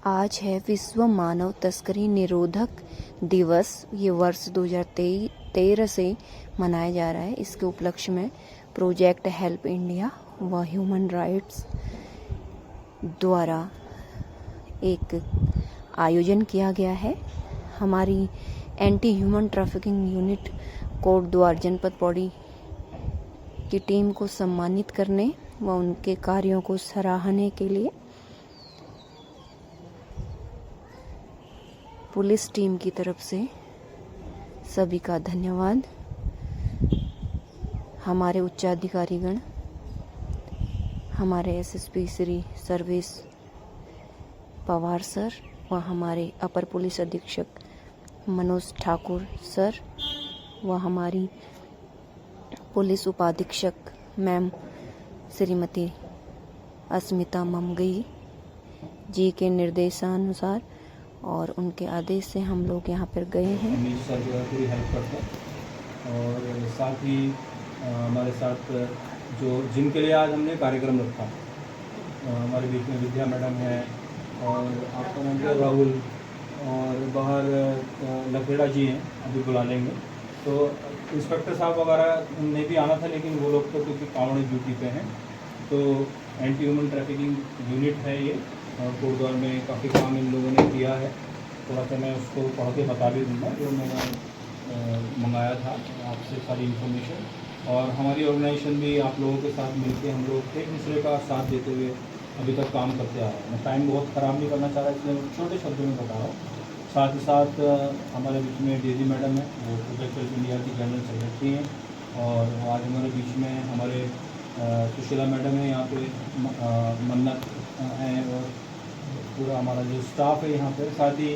आज है विश्व मानव तस्करी निरोधक दिवस। ये वर्ष 2013 से मनाया जा रहा है। इसके उपलक्ष्य में प्रोजेक्ट हेल्प इंडिया व ह्यूमन राइट्स द्वारा एक आयोजन किया गया है। हमारी anti human trafficking unit Kotdwar जनपद पौड़ी की टीम को सम्मानित करने व उनके कार्यों को सराहने के लिए पुलिस टीम की तरफ से सभी का धन्यवाद। हमारे उच्चाधिकारीगण, हमारे एसएसपी श्री सर्वेश पवार सर व हमारे अपर पुलिस अधीक्षक मनोज ठाकुर सर व हमारी पुलिस उपाधीक्षक मैम श्रीमती अस्मिता ममगई जी के निर्देशानुसार और उनके आदेश से हम लोग यहाँ पर गए हैं। अमीर सर जो है पूरी हेल्प करते हैं और साथ ही हमारे साथ जो जिनके लिए आज हमने कार्यक्रम रखा, हमारे बीच में विद्या मैडम है और आपका नाम क्या, राहुल, और बाहर लखेड़ा जी हैं, अभी बुला लेंगे। तो इंस्पेक्टर साहब वगैरह ने भी आना था, लेकिन वो लोग तो क्योंकि काउंटी ड्यूटी पे हैं। तो एंटी ह्यूमन ट्रैफिकिंग यूनिट है ये, और कोटद्वार में काफ़ी काम इन लोगों ने किया है। थोड़ा सा मैं उसको पढ़ के बता भी दूँगा जो मैंने मंगाया था आपसे सारी इन्फॉर्मेशन। और हमारी ऑर्गेनाइजेशन भी आप लोगों के साथ मिलके हम लोग एक दूसरे का साथ देते हुए अभी तक काम करते आ रहे हैं। मैं टाइम बहुत ख़राब नहीं करना चाह रहा, इसलिए मैं छोटे शब्दों में बता रहा हूँ। साथ ही साथ हमारे बीच में डेजी मैडम है, वो प्रोजेक्ट हेल्प इंडिया की जनरल सेक्रेटरी हैं। और आज हमारे बीच में हमारे सुशीला मैडम है, यहाँ पे मन्नत है, और पूरा हमारा जो स्टाफ है यहाँ पे। साथ ही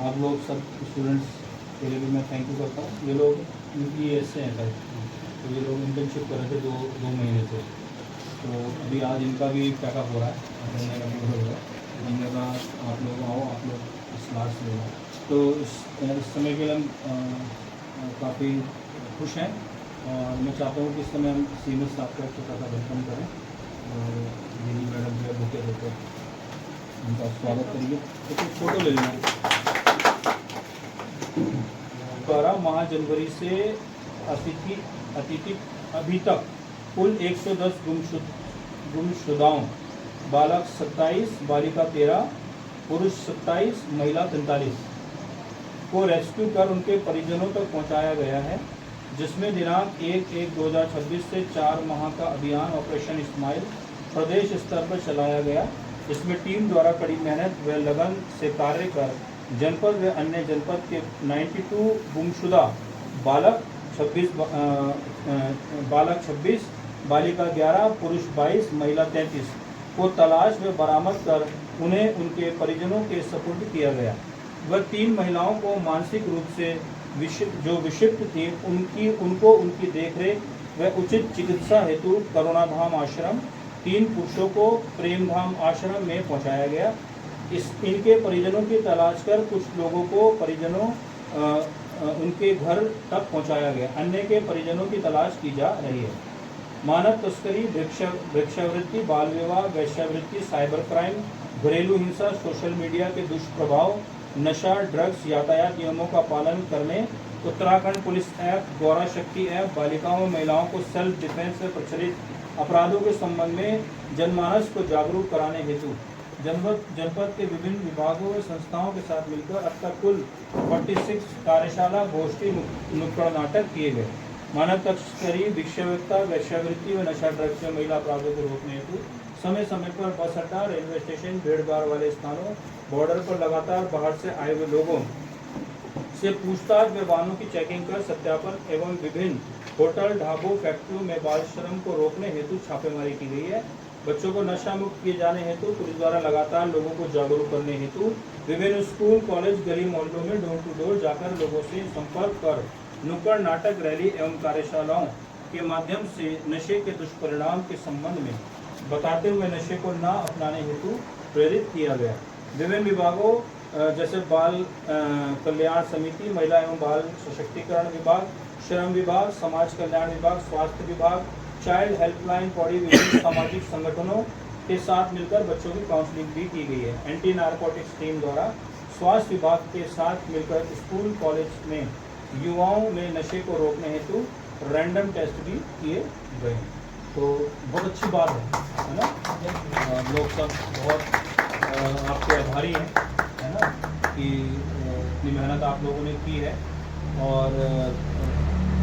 आप लोग सब स्टूडेंट्स के लिए भी मैं थैंक यू करता हूँ। ये लोग UPS से हैं सर, तो ये लोग इंटर्नशिप कर रहे थे दो महीने से। तो अभी आज इनका भी पैकअप हो रहा है। हमने कहा आप लोग आओ, आप लोग इस क्लास लेना। तो इस समय के लिए हम काफ़ी खुश हैं और मैं चाहता हूँ कि इस समय हम सीनियर स्टाफ का छोटा सा वेलकम करें और दीदी मैडम जो बुके देते उनका स्वागत करिए। तो कुछ फ़ोटो ले लेना। 12 जनवरी से अतिथि अभी तक कुल 110 गुमशुदाओं, बालक 27, बालिका 13, पुरुष 27, महिला 43 को रेस्क्यू कर उनके परिजनों तक पहुंचाया गया है, जिसमें दिनांक 1/1/2026 से 4 माह का अभियान ऑपरेशन इस्माइल प्रदेश स्तर पर चलाया गया। इसमें टीम द्वारा कड़ी मेहनत व लगन से कार्य कर जनपद व अन्य जनपद के 92 गुमशुदा बालक 26, बालिका 11, पुरुष 22, महिला 33 को तलाश व बरामद कर उन्हें उनके परिजनों के सुपुर्द किया गया। वह 3 महिलाओं को मानसिक रूप से विक्षिप्त थी, उनको उनकी देखरेख व उचित चिकित्सा हेतु करुणाधाम आश्रम, 3 पुरुषों को प्रेमधाम आश्रम में पहुंचाया गया। इनके परिजनों की तलाश कर कुछ लोगों को उनके घर तक पहुंचाया गया, अन्य के परिजनों की तलाश की जा रही है। मानव तस्करी, भिक्षावृत्ति, बाल विवाह, वेश्यावृत्ति, साइबर क्राइम, घरेलू हिंसा, सोशल मीडिया के दुष्प्रभाव, नशा, ड्रग्स, यातायात नियमों का पालन करने, उत्तराखंड पुलिस ऐप, गौरा शक्ति ऐप, बालिकाओं और महिलाओं को सेल्फ डिफेंस में प्रचलित अपराधों के संबंध में जनमानस को जागरूक कराने हेतु जनपद के विभिन्न विभागों व संस्थाओं के साथ मिलकर अब तक कुल 46 कार्यशाला, गोष्ठी, नुक्कड़ नाटक किए गए। मानव तस्करी, भिक्षावृत्ता, वेश्यावृत्ति व नशा, ड्रग्स से महिला अपराधों को रोकने हेतु समय समय पर बस अड्डा, रेलवे स्टेशन, भीड़ भाड़ वाले स्थानों, बॉर्डर पर लगातार बाहर से आए हुए लोगों से पूछताछ व वाहनों की चेकिंग कर सत्यापन एवं विभिन्न होटल, ढाबों, फैक्ट्रियों में बाल श्रम को रोकने हेतु छापेमारी की गई है। बच्चों को नशा मुक्त किए जाने हेतु पुलिस द्वारा लगातार लोगों को जागरूक करने हेतु विभिन्न स्कूल, कॉलेज, गली मोहल्लों में डोर टू डोर जाकर लोगों से संपर्क कर नुक्कड़ नाटक, रैली एवं कार्यशालाओं के माध्यम से नशे के दुष्परिणाम के संबंध में बताते हुए नशे को न अपनाने हेतु प्रेरित किया गया। विभिन्न विभागों जैसे बाल कल्याण समिति, महिला एवं बाल सशक्तिकरण विभाग, श्रम विभाग, समाज कल्याण विभाग, स्वास्थ्य विभाग, चाइल्ड हेल्पलाइन पौड़ी, विभिन्न सामाजिक संगठनों के साथ मिलकर बच्चों की काउंसलिंग भी की गई है। एंटी नारकोटिक्स टीम द्वारा स्वास्थ्य विभाग के साथ मिलकर स्कूल कॉलेज में युवाओं में नशे को रोकने हेतु रैंडम टेस्ट भी किए गए हैं। तो बहुत अच्छी बात है ना। लोग सब बहुत आपके आभारी हैं, है ना, कि इतनी मेहनत आप लोगों ने की है। और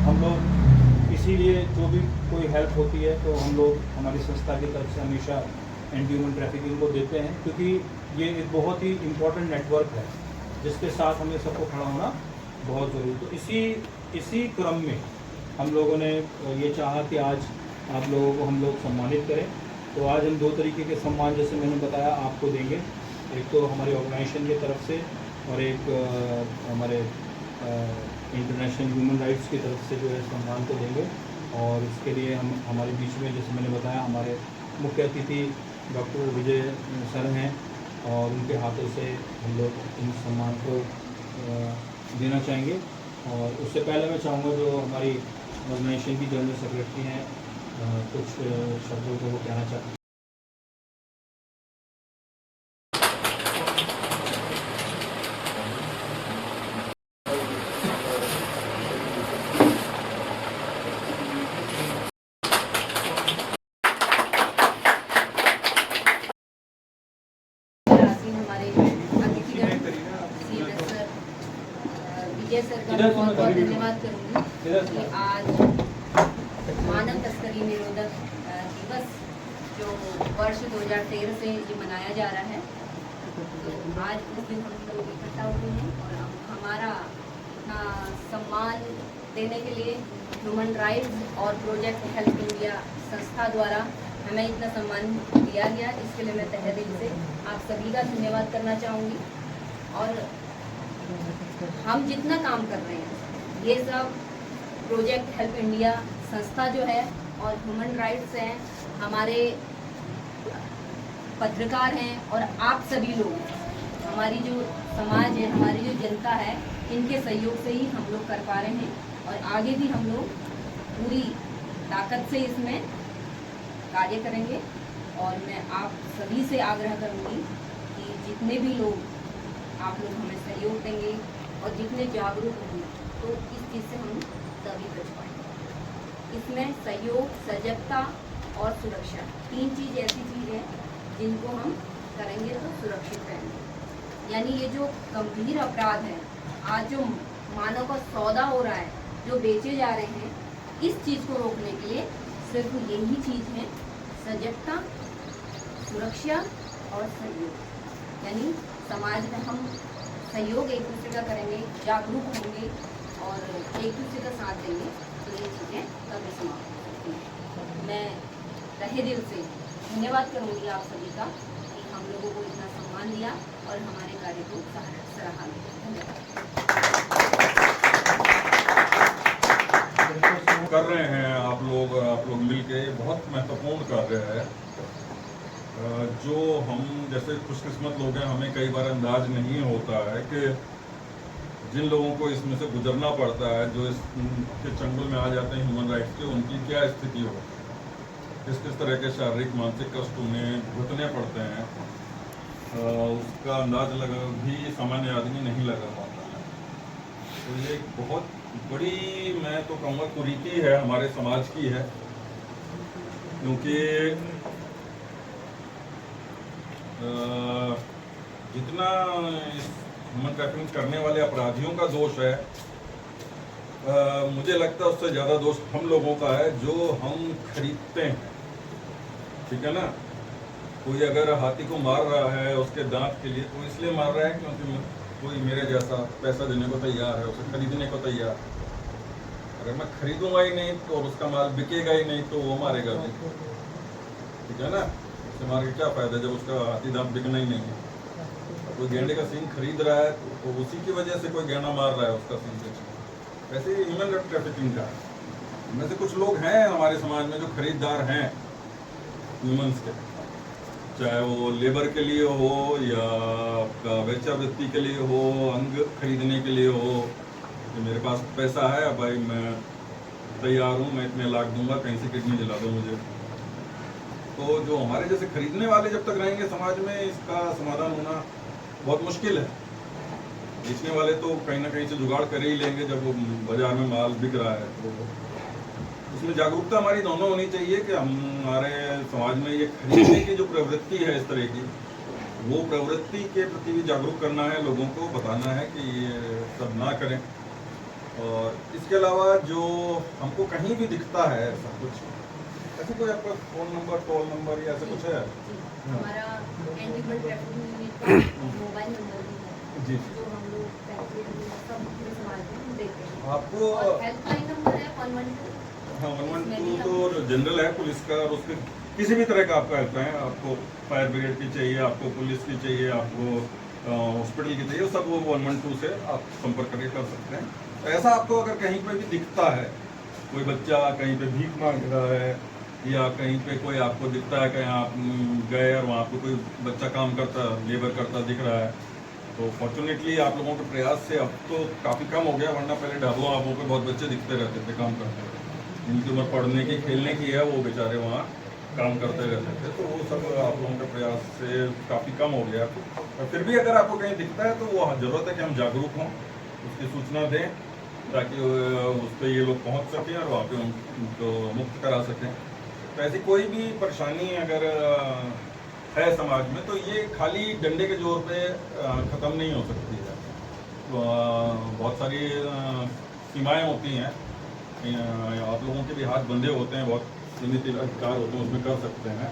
हम लोग इसीलिए जो भी कोई हेल्प होती है तो हम लोग हमारी संस्था की तरफ से हमेशा एंटी ह्यूमन ट्रैफिकिंग को देते हैं, क्योंकि ये एक बहुत ही इम्पोर्टेंट नेटवर्क है जिसके साथ हमें सबको खड़ा होना बहुत ज़रूरी। तो इसी क्रम में हम लोगों ने ये चाहा कि आज आप लोगों को हम लोग सम्मानित करें। तो आज हम 2 तरीके के सम्मान, जैसे मैंने बताया, आपको देंगे। एक तो हमारे ऑर्गेनाइजेशन की तरफ से और एक हमारे इंटरनेशनल ह्यूमन राइट्स की तरफ से जो है सम्मान को देंगे। और इसके लिए हम हमारे बीच में, जैसे मैंने बताया, हमारे मुख्य अतिथि डॉक्टर विजय सर हैं और उनके हाथों से हम लोग इन सम्मान को देना चाहेंगे। और उससे पहले मैं चाहूँगा जो हमारी ऑर्गेनाइजेशन की जनरल सेक्रेटरी हैं कुछ शब्दों को वो कहना चाहते हैं। हमारे अतिथिगण CMS सर विजय सर का बहुत बहुत धन्यवाद करूँगी कि आज मानव तस्करी निरोधक दिवस जो वर्ष 2013 से ये मनाया जा रहा है, तो आज उस दिन हम लोग इकट्ठा हुए हैं और हमारा सम्मान देने के लिए ह्यूमन राइट्स और प्रोजेक्ट हेल्प इंडिया संस्था द्वारा हमें इतना सम्मान दिया गया। इसके लिए मैं तहे दिल से आप सभी का धन्यवाद करना चाहूँगी। और हम जितना काम कर रहे हैं ये सब प्रोजेक्ट हेल्प इंडिया संस्था जो है और ह्यूमन राइट्स हैं, हमारे पत्रकार हैं और आप सभी लोग, हमारी जो समाज है, हमारी जो जनता है, इनके सहयोग से ही हम लोग कर पा रहे हैं। और आगे भी हम लोग पूरी ताकत से इसमें कार्य करेंगे। और मैं आप सभी से आग्रह करूंगी कि जितने भी लोग आप लोग हमें सहयोग देंगे और जितने जागरूक होंगे तो इस चीज़ से हम तभी बच पाएंगे। इसमें सहयोग, सजगता और सुरक्षा 3 चीज़ ऐसी चीज़ है जिनको हम करेंगे तो सुरक्षित रहेंगे। यानी ये जो गंभीर अपराध है, आज जो मानव का सौदा हो रहा है, जो बेचे जा रहे हैं, इस चीज़ को रोकने के लिए सिर्फ यही चीज़ है, सजगता, सुरक्षा और सहयोग। यानी समाज में हम सहयोग एक दूसरे का करेंगे, जागरूक होंगे और एक दूसरे का साथ देंगे तो ये चीज़ें कभी समाप्त हो सकती हैं। मैं तहे दिल से धन्यवाद करूँगी आप सभी का कि हम लोगों को इतना सम्मान दिया और हमारे कार्य को सराहा। धन्यवाद। कर रहे हैं आप लोग मिलके बहुत महत्वपूर्ण कार्य है। जो हम जैसे खुशकिस्मत लोग हैं, हमें कई बार अंदाज नहीं होता है कि जिन लोगों को इसमें से गुजरना पड़ता है, जो इसके चंगुल में आ जाते हैं ह्यूमन राइट्स के, उनकी क्या स्थिति हो, किस तरह के शारीरिक मानसिक कष्ट उन्हें भुगतने पड़ते हैं, उसका अंदाज भी सामान्य आदमी नहीं लगा पाता है। तो ये एक बहुत बड़ी, मैं तो कहूँगा, कुरीति है, हमारे समाज की है। क्योंकि जितना ह्यूमन ट्रैफिकिंग करने वाले अपराधियों का दोष है, मुझे लगता है उससे ज़्यादा दोष हम लोगों का है जो हम खरीदते हैं। ठीक है ना। कोई अगर हाथी को मार रहा है उसके दांत के लिए, तो इसलिए मार रहा है क्योंकि कोई मेरे जैसा पैसा देने को तैयार है, उसे खरीदने को तैयार। अगर मैं खरीदूंगा ही नहीं तो उसका माल बिकेगा ही नहीं, तो वो मारेगा भी। ठीक है ना। उससे मार के क्या फायदा जब उसका हाथी दांत बिकना ही नहीं है। कोई गेंडे का सींग खरीद रहा है तो उसी की वजह से कोई गेंडा मार रहा है उसका सींग बेच। वैसे ही ह्यूमन ट्रैफिकिंग का इनमें से कुछ लोग हैं हमारे समाज में जो खरीदार हैं ह्यूमन्स के, चाहे वो लेबर के लिए हो या आपका वेश्यावृत्ति के लिए हो, अंग खरीदने के लिए हो। कि मेरे पास पैसा है भाई, मैं तैयार हूँ, मैं इतने लाख दूंगा, कहीं से किडनी दिला दो मुझे। तो जो हमारे जैसे खरीदने वाले जब तक रहेंगे समाज में, इसका समाधान होना बहुत मुश्किल है। बेचने वाले तो कहीं ना कहीं से जुगाड़ कर ही लेंगे जब वो बाजार में माल बिक रहा है। तो उसमें जागरूकता हमारी दोनों होनी चाहिए कि हमारे समाज में ये खरीदने की जो प्रवृत्ति है इस तरह की, वो प्रवृत्ति के प्रति भी जागरूक करना है, लोगों को बताना है कि ये सब ना करें। और इसके अलावा जो हमको कहीं भी दिखता है ऐसा कुछ, ऐसे कोई आपका फ़ोन नंबर, कॉल नंबर या ऐसा कुछ है? हमारा एनिमल ट्रैफिकिंग यूनिट का मोबाइल नंबर भी है जी। जो हम लोग पैसे सब पूरे समाज में देते हैं। आपको और हेल्पलाइन नंबर है 112। हाँ 112 तो जनरल है पुलिस का, और उसके किसी भी तरह का आपका हेल्प है, आपको फायर ब्रिगेड की चाहिए, आपको पुलिस की चाहिए, आपको हॉस्पिटल की चाहिए, सब वो 112 से आप संपर्क करके कर सकते हैं। तो ऐसा आपको अगर कहीं पे भी दिखता है, कोई बच्चा कहीं पे भीख मांग रहा है या कहीं पे कोई आपको दिखता है, कहीं आप गए और वहाँ पे कोई बच्चा काम करता, लेबर करता दिख रहा है, तो फॉर्चुनेटली आप लोगों के प्रयास से अब तो काफ़ी कम हो गया, वरना पहले ढाबों वाबों पे बहुत बच्चे दिखते रहते थे काम करते थे, जिनकी उम्र पढ़ने की खेलने की है, वो बेचारे वहाँ काम करते रहते थे। तो वो सब आप लोगों के प्रयास से काफ़ी कम हो गया। और फिर भी अगर आपको कहीं दिखता है तो वो ज़रूरत है कि हम जागरूक हों, उसकी सूचना दें, ताकि उस पर ये लोग पहुँच सकें और वहाँ पे उनको मुक्त करा सकें। तो ऐसी कोई भी परेशानी अगर है समाज में, तो ये खाली डंडे के जोर पे ख़त्म नहीं हो सकती है। तो बहुत सारी सीमाएं होती हैं, आप लोगों के भी हाथ बंधे होते हैं, बहुत सीमित अधिकार होते हैं, उसमें कर सकते हैं।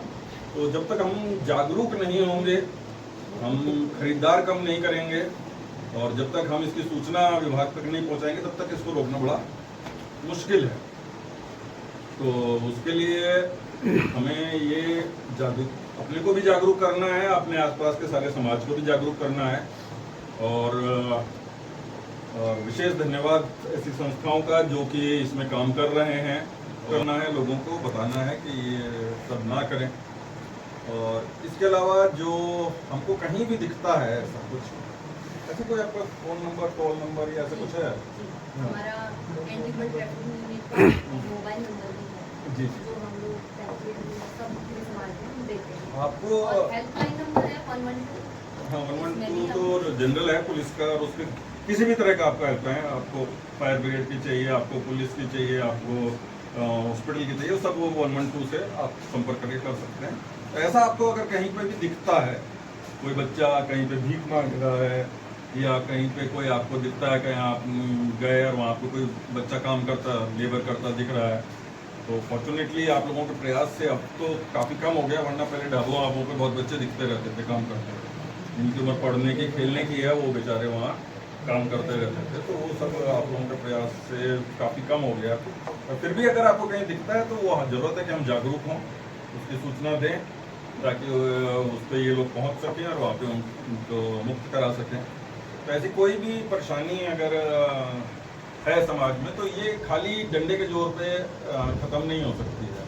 तो जब तक हम जागरूक नहीं होंगे, हम खरीदार कम नहीं करेंगे, और जब तक हम इसकी सूचना विभाग तक नहीं पहुंचाएंगे, तब तक इसको रोकना बड़ा मुश्किल है। तो उसके लिए हमें ये जागरूक, अपने को भी जागरूक करना है, अपने आसपास के सारे समाज को भी जागरूक करना है। और विशेष धन्यवाद ऐसी संस्थाओं का जो कि इसमें काम कर रहे हैं, करना है, लोगों को बताना है कि ये सब ना करें। और इसके अलावा जो हमको कहीं भी दिखता है ऐसा कुछ, ऐसे कोई आपका फ़ोन नंबर, कॉल नंबर या ऐसा कुछ है? हमारा एनिमल ट्रैफिकिंग यूनिट का मोबाइल नंबर भी है जी। जो हम लोग पैसे सब पूरे समाज में देते हैं। आपको और हेल्पलाइन नंबर है 112। हाँ 112 तो जनरल है पुलिस का, और उसके किसी भी तरह का आपका हेल्प है, आपको फायर ब्रिगेड की चाहिए, आपको पुलिस की चाहिए, आपको हॉस्पिटल की चाहिए, सब वो 112 से आप संपर्क करके कर सकते हैं। तो ऐसा आपको अगर कहीं पे भी दिखता है, कोई बच्चा कहीं पे भीख मांग रहा है या कहीं पे कोई आपको दिखता है, कहीं आप गए और वहाँ पे कोई बच्चा काम करता, लेबर करता दिख रहा है, तो फॉर्चुनेटली आप लोगों के प्रयास से अब तो काफ़ी कम हो गया, वरना पहले ढाबों वाबों पे बहुत बच्चे दिखते रहते थे काम करते, जिनकी उम्र पढ़ने की खेलने की है, वो बेचारे वहाँ काम करते रहते थे। तो वो सब आप लोगों के प्रयास से काफ़ी कम हो गया। और फिर भी अगर आपको कहीं दिखता है तो वो ज़रूरत है कि हम जागरूक हों, उसकी सूचना दें, ताकि उस पर ये लोग पहुँच सकें और वहाँ पे उनको मुक्त करा सकें। तो ऐसी कोई भी परेशानी अगर है समाज में, तो ये खाली डंडे के जोर पे ख़त्म नहीं हो सकती है।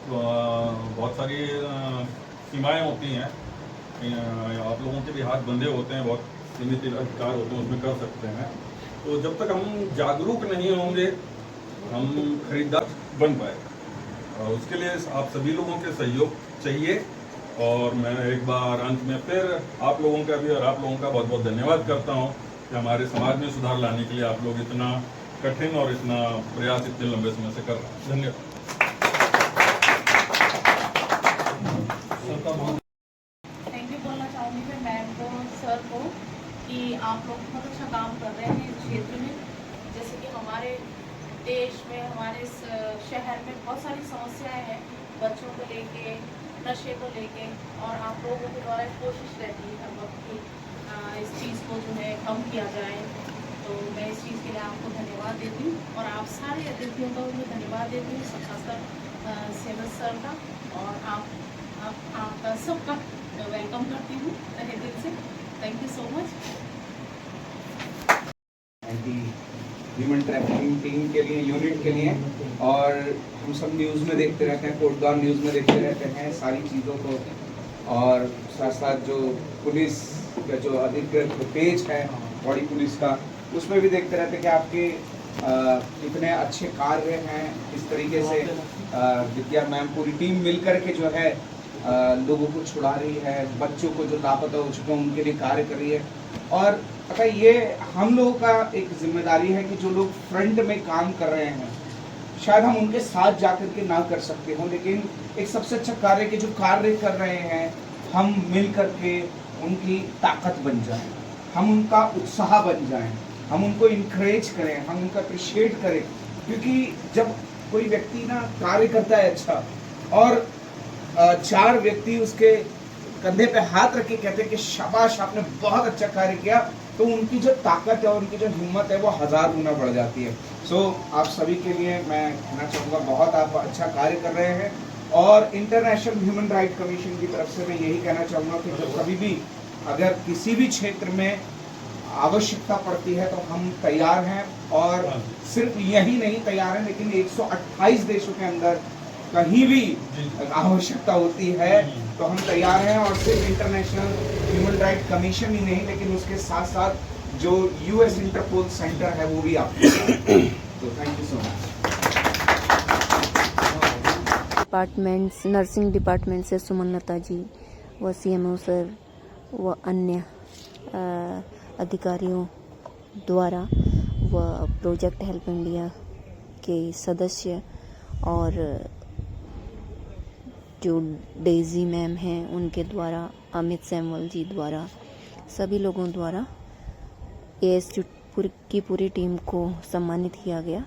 तो बहुत सारी सीमाएं होती हैं, आप लोगों के भी हाथ बंधे होते हैं, बहुत सीमित अधिकार होते हैं, उसमें कर सकते हैं। तो जब तक हम जागरूक नहीं होंगे, हम खरीदार बन पाए, और उसके लिए आप सभी लोगों के सहयोग चाहिए। और मैं एक बार अंत में फिर आप लोगों का भी और आप लोगों का बहुत बहुत धन्यवाद करता हूं कि हमारे समाज में सुधार लाने के लिए आप लोग इतना कठिन और इतना प्रयास इतने लंबे समय से कर रहे हैं। धन्यवाद। थैंक यू बोलना चाहूँगी मैं मैम को, सर को, कि आप लोग बहुत अच्छा काम कर रहे हैं इस क्षेत्र में। जैसे कि हमारे देश में, हमारे शहर में बहुत सारी समस्याएं हैं बच्चों को लेके, नशे को लेके, और आप लोगों के द्वारा कोशिश रहती है हर वक्त की इस चीज़ को जो है कम किया जाए। तो मैं इस चीज़ के लिए आपको धन्यवाद देती हूँ, और आप सारे अतिथियों का भी धन्यवाद देती हूँ, खासकर सेवक सर का, और आपका सबका वेलकम करती हूँ तहे दिल से। Thank you so much. Anti human trafficking team के लिए, यूनिट के लिए, और हम सब न्यूज़ में देखते रहते हैं, कोटद्वार न्यूज़ में देखते रहते हैं सारी चीज़ों को, और साथ साथ जो पुलिस का जो अधिकृत पेज है बॉडी पुलिस का, उसमें भी देखते रहते हैं कि आपके इतने अच्छे कार्य हैं, इस तरीके से विद्या मैम पूरी टीम मिलकर के जो है लोगों को छुड़ा रही है, बच्चों को जो लापता हो चुके हैं उनके लिए कार्य कर रही है। और पता है ये हम लोगों का एक जिम्मेदारी है कि जो लोग फ्रंट में काम कर रहे हैं शायद हम उनके साथ जाकर के ना कर सकते हो, लेकिन एक सबसे अच्छा कार्य कि जो कार्य कर रहे हैं हम मिल करके उनकी ताकत बन जाएं, हम उनका उत्साह बन जाएं, हम उनको इनकरेज करें, हम उनको अप्रिशिएट करें। क्योंकि जब कोई व्यक्ति ना कार्य करता है अच्छा और 4 व्यक्ति उसके कंधे पे हाथ रख के कहते हैं कि शाबाश आपने बहुत अच्छा कार्य किया, तो उनकी जो ताकत है और उनकी जो हिम्मत है वो 1000 गुना बढ़ जाती है। सो आप सभी के लिए मैं कहना चाहूँगा बहुत आप अच्छा कार्य कर रहे हैं। और इंटरनेशनल ह्यूमन राइट कमीशन की तरफ से मैं यही कहना चाहूँगा कि जब कभी भी अगर किसी भी क्षेत्र में आवश्यकता पड़ती है तो हम तैयार हैं। और सिर्फ यही नहीं तैयार हैं, लेकिन 128 देशों के अंदर कहीं भी आवश्यकता होती है तो हम तैयार हैं। और सिर्फ इंटरनेशनल ह्यूमन राइट कमीशन ही नहीं, लेकिन उसके साथ साथ जो यूएस इंटरपोल सेंटर है वो भी आपके साथ है। तो thank you so much. Departments, nursing department से सुमनलता जी व सीएमओ सर व अन्य अधिकारियों द्वारा व प्रोजेक्ट हेल्प इंडिया के सदस्य और जो डेजी मैम हैं उनके द्वारा, अमित सैमुअल जी द्वारा, सभी लोगों द्वारा एएसयू की पूरी टीम को सम्मानित किया गया।